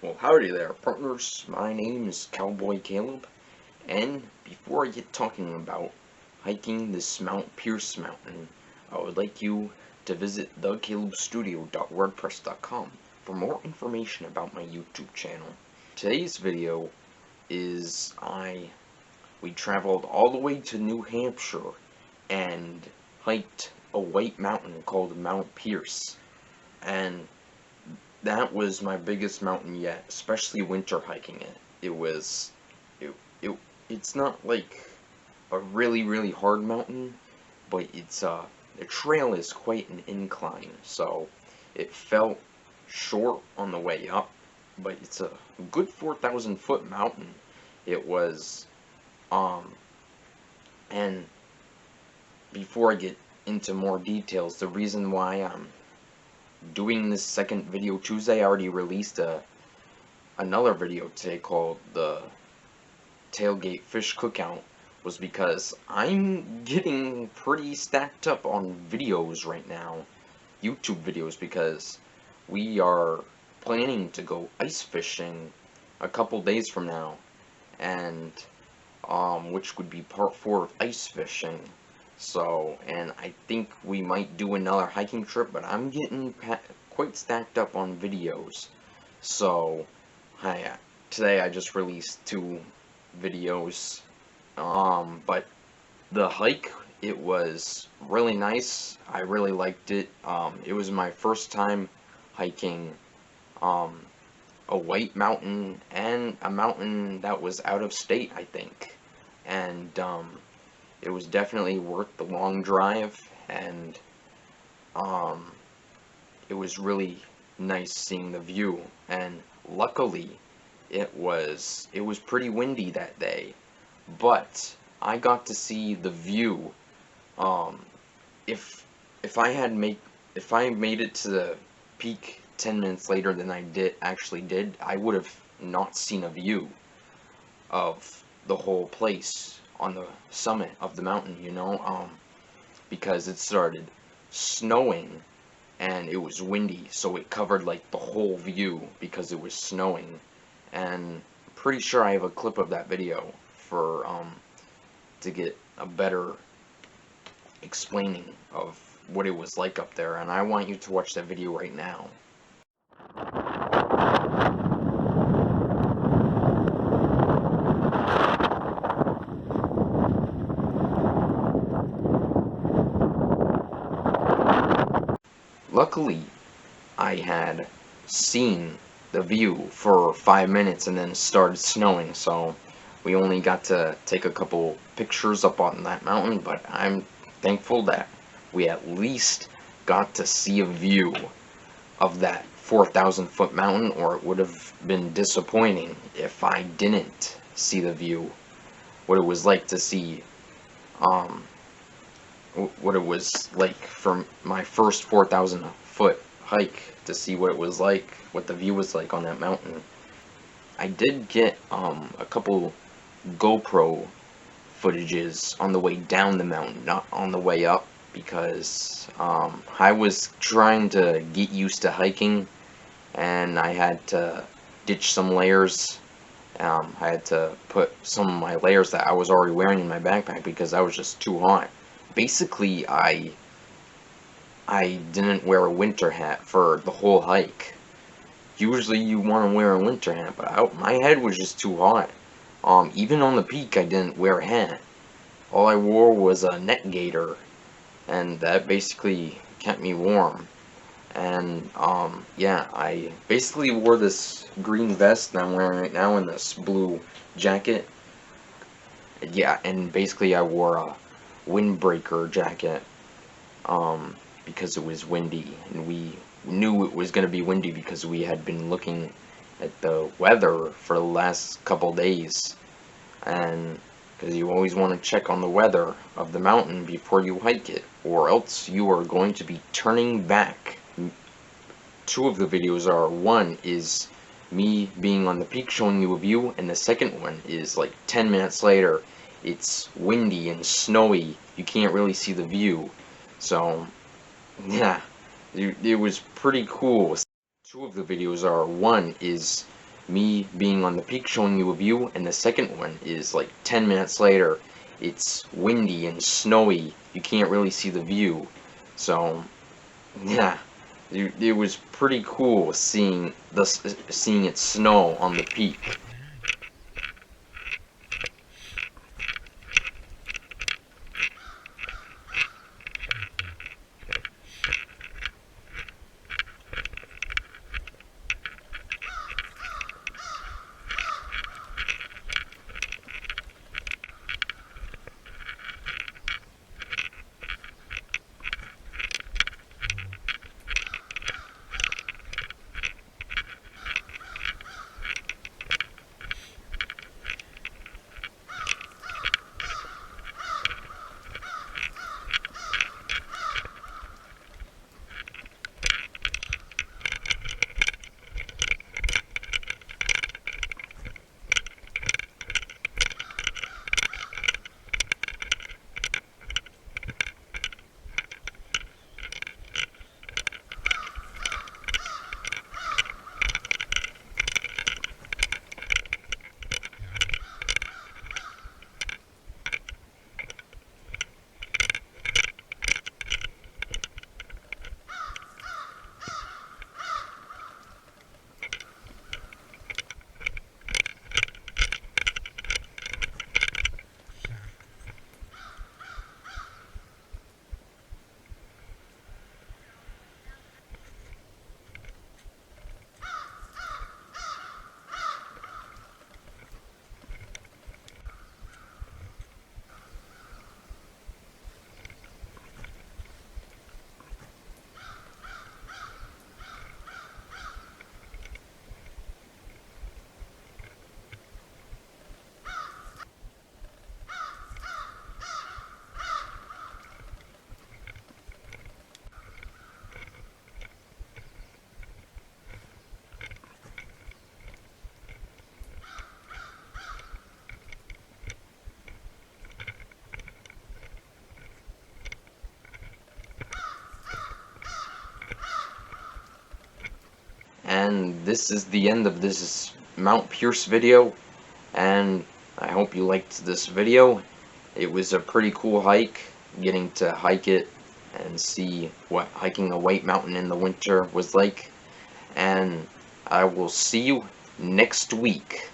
Well, howdy there, partners. My name is Cowboy Caleb, and before I get talking about hiking this Mount Pierce Mountain, I would like you to visit thecalebstudio.wordpress.com for more information about my YouTube channel. Today's video is we traveled all the way to New Hampshire and hiked a white mountain called Mount Pierce, and that was my biggest mountain yet, especially winter hiking it. It, it it's not like a really hard mountain, but the trail is quite an incline, so it felt short on the way up, but it's a good 4,000 foot mountain. It was, um, and before I get into more details, the reason why I'm doing this second video Tuesday, I already released another video today called the Tailgate Fish Cookout, was because I'm getting pretty stacked up on videos right now, YouTube videos, because we are planning to go ice fishing a couple days from now, and which would be part 4 of ice fishing. So, and I think we might do another hiking trip, but I'm getting quite stacked up on videos. So, today I just released 2 videos. But the hike, it was really nice. I really liked it. It was my first time hiking a white mountain and a mountain that was out of state, I think. And it was definitely worth the long drive, and it was really nice seeing the view. And luckily, it was pretty windy that day, but I got to see the view. Um, if if I made it to the peak 10 minutes later than I did, I would have not seen a view of the whole place on the summit of the mountain, because it started snowing and it was windy, so it covered like the whole view because it was snowing. And I'm pretty sure I have a clip of that video for to get a better explaining of what it was like up there, and I want you to watch that video right now. Luckily, I had seen the view for 5 minutes and then it started snowing, so we only got to take a couple pictures up on that mountain, but I'm thankful that we at least got to see a view of that 4,000 foot mountain, or it would have been disappointing if I didn't see the view. What it was like to see, um, what it was like for my first 4,000 foot hike, to see what it was like, what the view was like on that mountain. I did get a couple GoPro footages on the way down the mountain, not on the way up, because I was trying to get used to hiking, and I had to ditch some layers. I had to put some of my layers that I was already wearing in my backpack because I was just too hot. Basically, I didn't wear a winter hat for the whole hike. Usually you want to wear a winter hat, but my head was just too hot. Even on the peak, I didn't wear a hat. All I wore was a neck gaiter, and that basically kept me warm. And, yeah, I basically wore this green vest that I'm wearing right now and this blue jacket. Yeah, and basically I wore a windbreaker jacket, because it was windy, and we knew it was going to be windy because we had been looking at the weather for the last couple days, and because you always want to check on the weather of the mountain before you hike it, or else you are going to be turning back. 2 of the videos are, one is me being on the peak showing you a view, and the second one is like 10 minutes later. It's windy and snowy, you can't really see the view. So yeah, it was pretty cool. 2 of the videos are, one is me being on the peak showing you a view, and the second one is like 10 minutes later. It's windy and snowy. You can't really see the view. So, yeah, it was pretty cool seeing it snow on the peak. And this is the end of this Mount Pierce video, and I hope you liked this video. It was a pretty cool hike, getting to hike it and see what hiking a White Mountain in the winter was like. And I will see you next week.